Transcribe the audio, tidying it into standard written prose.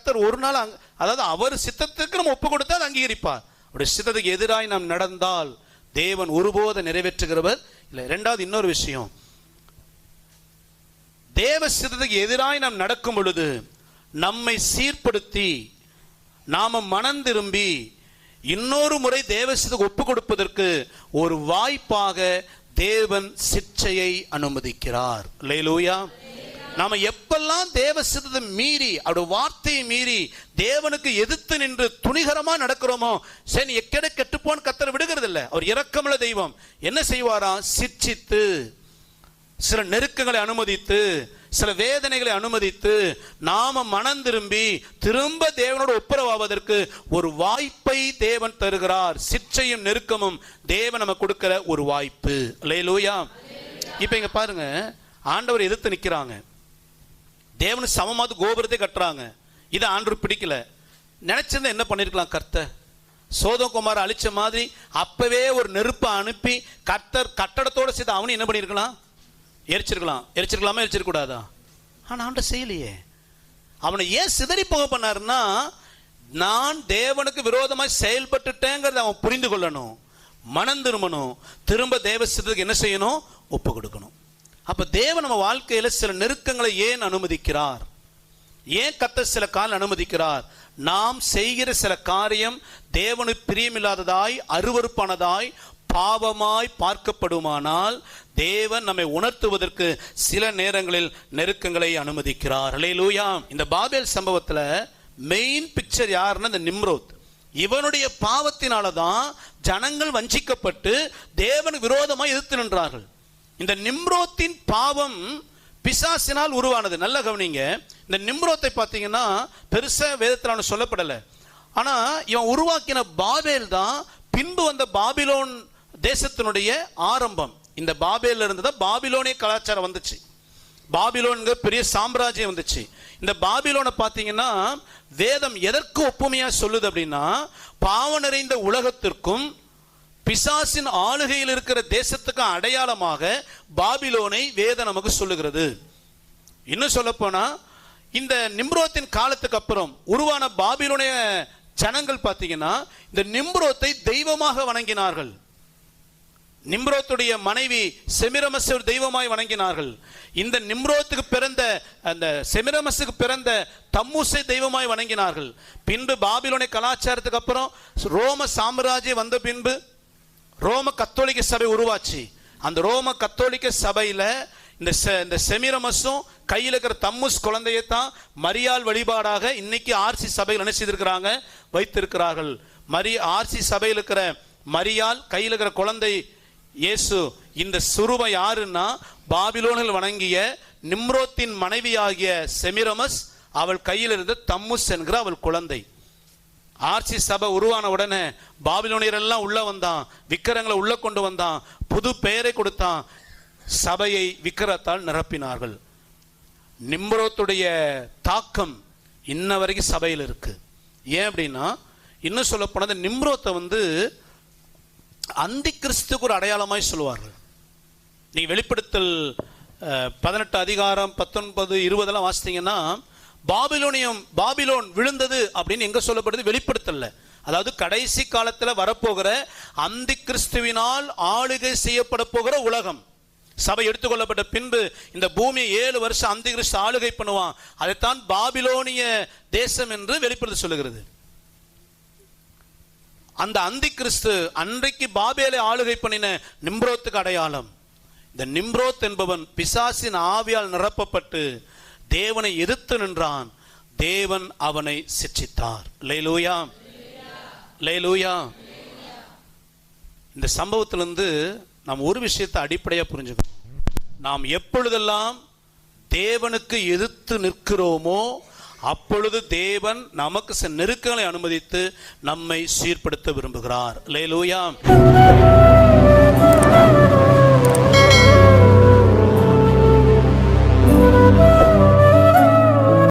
கர்த்தர் ஒரு நாள் அதாவது அவர் சித்தத்துக்கு நம்ம ஒப்பு கொடுத்தா அதை அங்கீகரிப்பார். அவருடைய சித்தத்துக்கு எதிராய் நாம் நடந்தால் தேவன் ஒருபோது நிறைவேற்றுகிறவர் இல்லை. இரண்டாவது இன்னொரு விஷயம், தேவ சித்தத்துக்கு எதிராய் நாம் நடக்கும் பொழுது நம்மை சீர்படுத்தி நாம மனம் திரும்பி இன்னொரு முறை தேவ சித்தத்துக்கு ஒப்பு கொடுப்பதற்கு ஒரு வாய்ப்பாக தேவன் சிட்சையை அனுமதிக்கிறார். அல்லேலூயா. நாம எப்பெல்லாம் தேவ சித்தத்தை மீறி அவருடைய வார்த்தையை மீறி தேவனுக்கு எதிர்த்து நின்று துணிகரமா நடக்கிறோமோ, சரி எக்கட கெட்டுப்போன்னு கர்த்தர் விடுகிறது இல்லை. அவர் இரக்கமுள்ள தெய்வம். என்ன செய்வாரா? சிட்சித்து சில நெருக்கங்களை அனுமதித்து சில வேதனைகளை அனுமதித்து நாம மனம் திரும்பி திரும்ப தேவனோடு ஒப்புரவாவதற்கு ஒரு வாய்ப்பை தேவன் தருகிறார். சிட்சையும் நெருக்கமும் தேவன் நம்ம கொடுக்கிற ஒரு வாய்ப்பு. அல்லேலூயா. இப்ப இங்க பாருங்க, ஆண்டவர் எதிர்த்து நிக்கிறாங்க, தேவனுக்கு சமமாவது கோபுரத்தை கட்டுறாங்க. இதை ஆண்டவர் பிடிக்கல. நினைச்சிருந்தா என்ன பண்ணிருக்கலாம்? கர்த்தர் சோதோம் குமார அழிச்ச மாதிரி அப்பவே ஒரு நெருப்பை அனுப்பி கர்த்தர் கட்டடத்தோட சேர்த்து அவனு என்ன பண்ணிருக்கலாம்? எரிச்சிருக்கலாமா? எரிச்சிருக்கூடாதா? ஆனா ஆண்டவர் செய்யலையே. அவனை ஏன் சிதறி போக பண்ணாருன்னா, நான் தேவனுக்கு விரோதமாய் செயல்பட்டுட்டேங்கிறத அவன் புரிந்து கொள்ளணும், மனம் திரும்பணும், திரும்ப தேவ சித்தத்துக்கு என்ன செய்யணும்? ஒப்பு கொடுக்கணும். அப்ப தேவன் நம்ம வாழ்க்கையில சில நெருக்கங்களை ஏன் அனுமதிக்கிறார்? ஏன் கர்த்தர் சில காலம் அனுமதிக்கிறார்? நாம் செய்கிற சில காரியம் தேவனுக்கு பிரியமில்லாததாய் அருவருப்பானதாய் பாவமாய் பார்க்கப்படுமானால் தேவன் நம்மை உணர்த்துவதற்கு சில நேரங்களில் நெருக்கங்களை அனுமதிக்கிறார். அல்லேலூயா. இந்த பாபேல் சம்பவத்துல மெயின் பிக்சர் யாருன்னா இந்த நிம்ரோத். இவனுடைய பாவத்தினாலதான் ஜனங்கள் வஞ்சிக்கப்பட்டு தேவனுக்கு விரோதமாய் எதிர்த்து நின்றார்கள். இந்த நிம்ரோத்தின் பாவம் பிசாசினால் உருவானது. நல்ல கவனிங்க, இந்த நிம்ரோத்தை பார்த்தீங்கன்னா பெருசா வேதத்தில் சொல்லப்படலை. ஆனா இவன் உருவாக்கின பாபேல் தான் பின்பு வந்த பாபிலோன் தேசத்தினுடைய ஆரம்பம். இந்த பாபேல இருந்து தான் பாபிலோனிய கலாச்சாரம் வந்துச்சு. பாபிலோன்கிற பெரிய சாம்ராஜ்யம் வந்துச்சு. இந்த பாபிலோனை பார்த்தீங்கன்னா வேதம் எதற்கு ஒப்புமையா சொல்லுது அப்படின்னா, பாவம் நிறைந்த உலகத்திற்கும் பிசாசின் ஆளுகையில் இருக்கிற தேசத்துக்கு அடையாளமாக பாபிலோனை வேதம் நமக்கு சொல்லுகிறது. இன்னும் சொல்ல போனா இந்த நிம்ரோத்தின் காலத்துக்கு அப்புறம் உருவான பாபிலோனிய ஜனங்கள் பார்த்தீங்கன்னா இந்த நிம்ரோத்தை தெய்வமாக வணங்கினார்கள். நிம்ரோத்துடைய மனைவி செமிரமஸ் தெய்வமாய் வணங்கினார்கள். இந்த நிம்ரோத்துக்கு பிறந்த அந்த செமிரமஸுக்கு பிறந்த தம்முசை தெய்வமாய் வணங்கினார்கள். பின்பு பாபிலோனிய கலாச்சாரத்துக்கு அப்புறம் ரோம சாம்ராஜ்யம் வந்த பின்பு ரோம கத்தோலிக்க சபை உருவாச்சு. அந்த ரோம கத்தோலிக்க சபையில இந்த செமிரமஸும் கையில் இருக்கிற தம்முஸ் குழந்தையத்தான் மரியாள் வழிபாடாக இன்னைக்கு ஆர்சி சபையில் என்ன செய்திருக்கிறாங்க? வைத்திருக்கிறார்கள். ஆர்சி சபையில் இருக்கிற மரியாள், கையில் இருக்கிற குழந்தை இயேசு. இந்த சுரூபம் யாருன்னா பாபிலோனில் வணங்கிய நிம்ரோத்தின் மனைவியாகிய செமிரமஸ், அவள் கையில் இருந்த தம்முஸ் என்கிற அவள் குழந்தை. ஆர்சி சபை உருவான உடனே பாபிலோனியர் எல்லாம் உள்ள வந்தான், விக்கிரங்களை உள்ள கொண்டு வந்தான், புது பெயரை கொடுத்தான், சபையை விக்கிரத்தால் நிரப்பினார்கள். நிம்ரோத்துடைய தாக்கம் இன்ன வரைக்கும் சபையில் இருக்கு. ஏன் அப்படின்னா, இன்னும் சொல்ல போனது நிம்ரோத்தை அந்தி கிறிஸ்துக்கு ஒரு அடையாளமாய் சொல்லுவார்கள். நீ வெளிப்படுத்தல் 18 அதிகாரம் 19, 20 வாசித்தீங்கன்னா பாபிலோன் விழுந்தது அப்படின்னு எங்க சொல்லப்படுது? வெளிப்படுத்தல. அதாவது கடைசி காலத்தில் வரப்போகிற அந்தி கிறிஸ்துவினால் ஆளுகை செய்யப்பட போகிற உலகம். சபை எடுத்துக்கொள்ளப்பட்ட பின்பு இந்த பூமியை 7 வருஷம் அந்தி கிறிஸ்து ஆளுகை பண்ணுவான். அதைத்தான் பாபிலோனிய தேசம் என்று வெளிப்படுத்த சொல்லுகிறது. அந்த அந்தி கிறிஸ்து அன்றைக்கு பாபேலை ஆளுகை பண்ணின நிம்ரோத்துக்கு அடையாளம். இந்த நிம்ரோத் என்பவன் பிசாசின் ஆவியால் நிரப்பப்பட்டு தேவனை எதிர்த்து நின்றான். தேவன் அவனை சிட்சித்தார். அல்லேலூயா, அல்லேலூயா. இந்த சம்பவத்திலிருந்து நாம் ஒரு விஷயத்தை அடிப்படையாக புரிஞ்சுக்கணும். நாம் எப்பொழுதெல்லாம் தேவனுக்கு எதிர்த்து நிற்கிறோமோ அப்பொழுது தேவன் நமக்கு சில நெருக்கங்களை அனுமதித்து நம்மை சீர்படுத்த விரும்புகிறார். அல்லேலூயா.